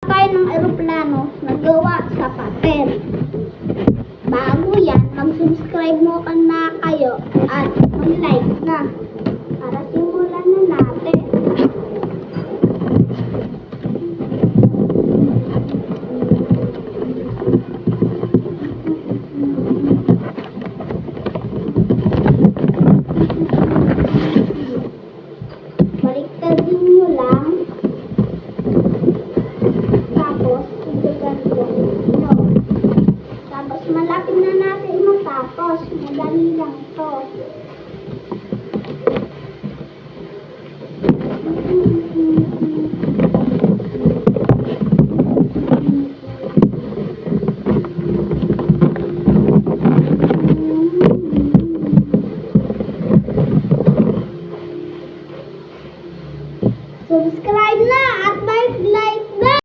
tayo ng eroplano na gawa sa papel. Bago yan, mag-subscribe mo ka na kayo at mag-like na para simulan na natin.